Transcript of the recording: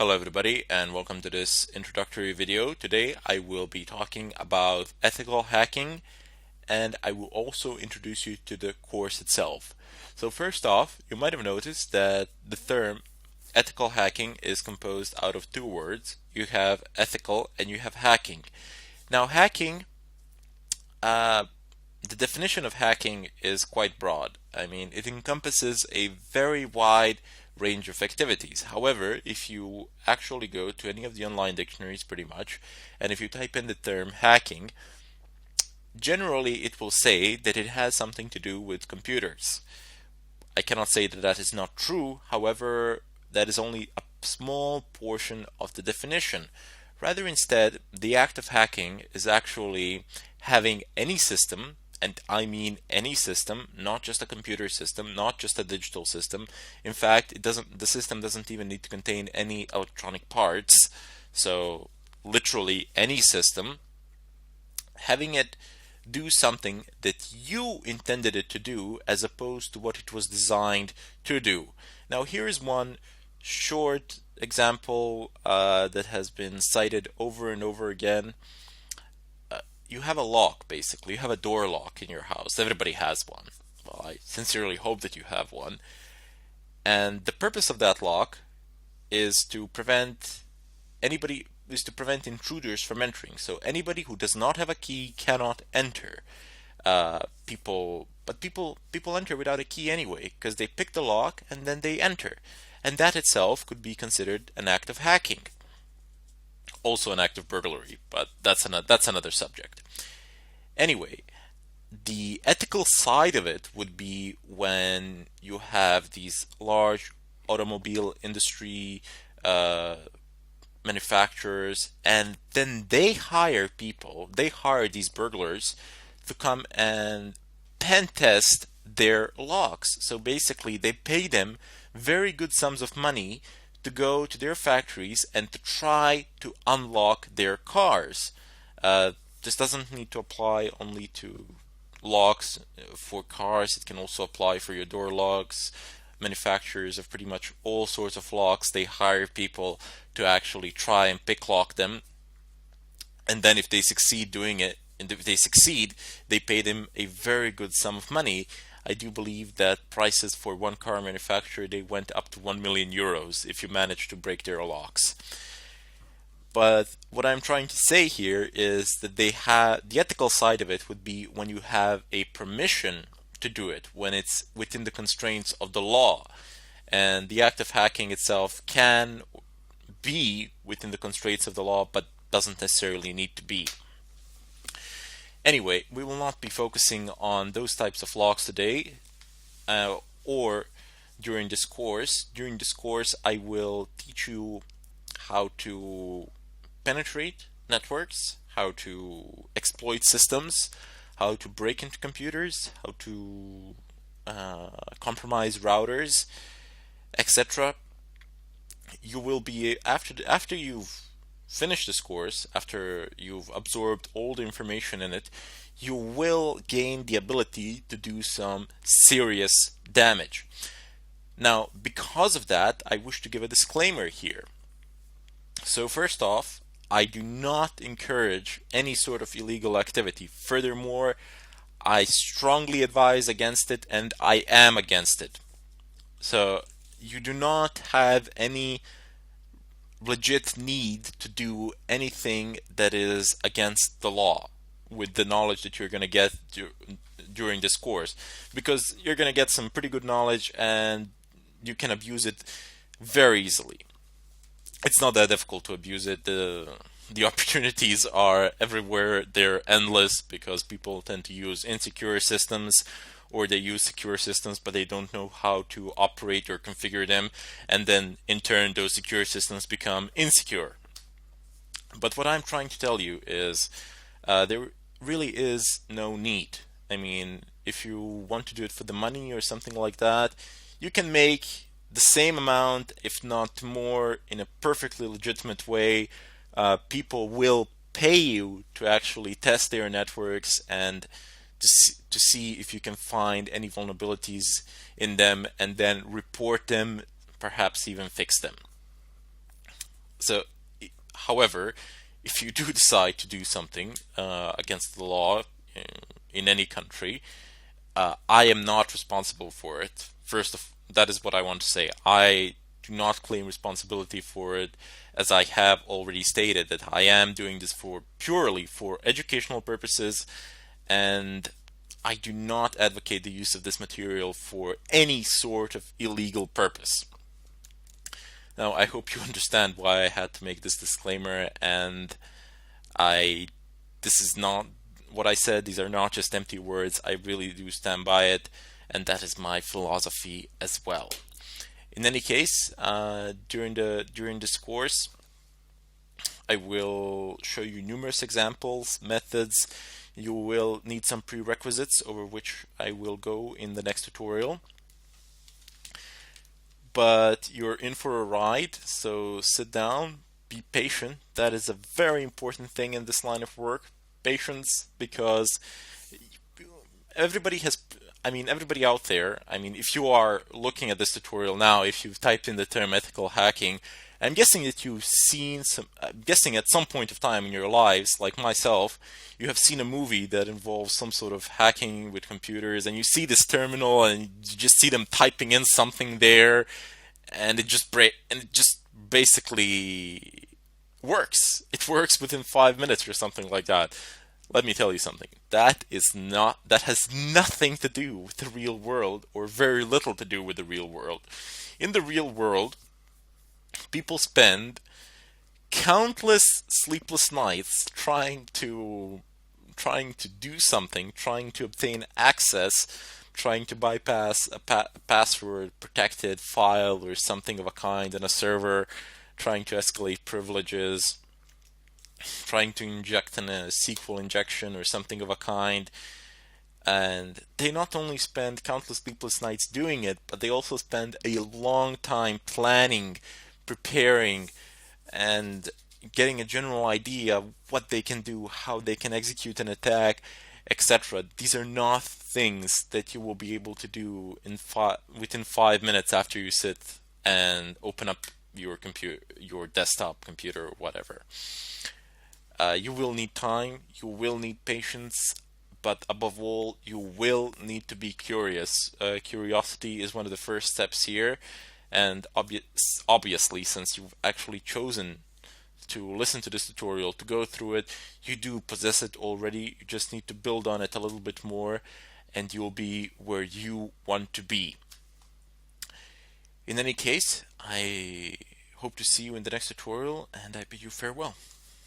Hello everybody and welcome to this introductory video. Today I will be talking about ethical hacking and I will also introduce you to the course itself. So first off, you might have noticed that the term ethical hacking is composed out of two words. You have ethical and you have hacking. Now hacking, the definition of hacking is quite broad. I mean, it encompasses a very wide range of activities. However, if you actually go to any of the online dictionaries pretty much, and if you type in the term hacking, generally it will say that it has something to do with computers. I cannot say that that is not true. However, that is only a small portion of the definition. Rather, instead, the act of hacking is actually having any system, and I mean any system, not just a computer system, not just a digital system. In fact, the system doesn't even need to contain any electronic parts. So literally any system, having it do something that you intended it to do as opposed to what it was designed to do. Now here's one short example that has been cited over and over again. You have a lock, basically. You have a door lock in your house. Everybody has one. Well, I sincerely hope that you have one. And the purpose of that lock is to prevent intruders from entering. So anybody who does not have a key cannot enter. People enter without a key anyway, because they pick the lock and then they enter. And that itself could be considered an act of hacking. Also an act of burglary, but that's another subject. Anyway, the ethical side of it would be when you have these large automobile industry manufacturers, and then they hire these burglars to come and pen test their locks. So basically they pay them very good sums of money to go to their factories and to try to unlock their cars. This doesn't need to apply only to locks for cars. It can also apply for your door locks. Manufacturers of pretty much all sorts of locks, they hire people to actually try and pick lock them. And then if they succeed doing it, and if they succeed, they pay them a very good sum of money. I do believe that prices for one car manufacturer, they went up to 1 million euros if you manage to break their locks. But what I'm trying to say here is that the ethical side of it would be when you have a permission to do it, when it's within the constraints of the law. And the act of hacking itself can be within the constraints of the law, but doesn't necessarily need to be. Anyway, we will not be focusing on those types of locks today or during this course. During this course, I will teach you how to penetrate networks, how to exploit systems, how to break into computers, how to compromise routers, etc. You will be, after you've finished this course, after you've absorbed all the information in it, you will gain the ability to do some serious damage. Now, because of that, I wish to give a disclaimer here. So first off, I do not encourage any sort of illegal activity. Furthermore, I strongly advise against it, and I am against it. So you do not have any legit need to do anything that is against the law with the knowledge that you're going to get during this course, because you're going to get some pretty good knowledge and you can abuse it very easily. It's not that difficult to abuse it. The opportunities are everywhere. They're endless because people tend to use insecure systems, or they use secure systems but they don't know how to operate or configure them, and then in turn those secure systems become insecure. But what I'm trying to tell you is there really is no need. I mean, if you want to do it for the money or something like that, you can make the same amount, if not more, in a perfectly legitimate way. People will pay you to actually test their networks and to see if you can find any vulnerabilities in them and then report them, perhaps even fix them. So, however, if you do decide to do something against the law in any country, I am not responsible for it. That is what I want to say. I do not claim responsibility for it, as I have already stated that I am doing this for purely for educational purposes, and I do not advocate the use of this material for any sort of illegal purpose. Now, I hope you understand why I had to make this disclaimer, and I this is not what I said. These are not just empty words. I really do stand by it, and that is my philosophy as well. In any case, during this course, I will show you numerous examples, methods. You will need some prerequisites over which I will go in the next tutorial. But you're in for a ride, so sit down, be patient. That is a very important thing in this line of work. Patience, because everybody has, everybody out there, if you are looking at this tutorial now, if you've typed in the term ethical hacking, I'm guessing that you've seen I'm guessing at some point of time in your lives, like myself, you have seen a movie that involves some sort of hacking with computers, and you see this terminal, and you just see them typing in something there, and it just basically works. It works within 5 minutes or something like that. Let me tell you something. That has nothing to do with the real world, or very little to do with the real world. In the real world, people spend countless sleepless nights trying to do something, trying to obtain access, trying to bypass a password protected file or something of a kind in a server, trying to escalate privileges, trying to inject in a SQL injection or something of a kind. And they not only spend countless sleepless nights doing it, but they also spend a long time planning, preparing, and getting a general idea of what they can do, how they can execute an attack, etc. These are not things that you will be able to do within 5 minutes after you sit and open up your computer, your desktop computer, or whatever. You will need time, you will need patience, but above all, you will need to be curious. Curiosity is one of the first steps here, and obviously, since you've actually chosen to listen to this tutorial, to go through it, you do possess it already. You just need to build on it a little bit more, and you'll be where you want to be. In any case, I hope to see you in the next tutorial, and I bid you farewell.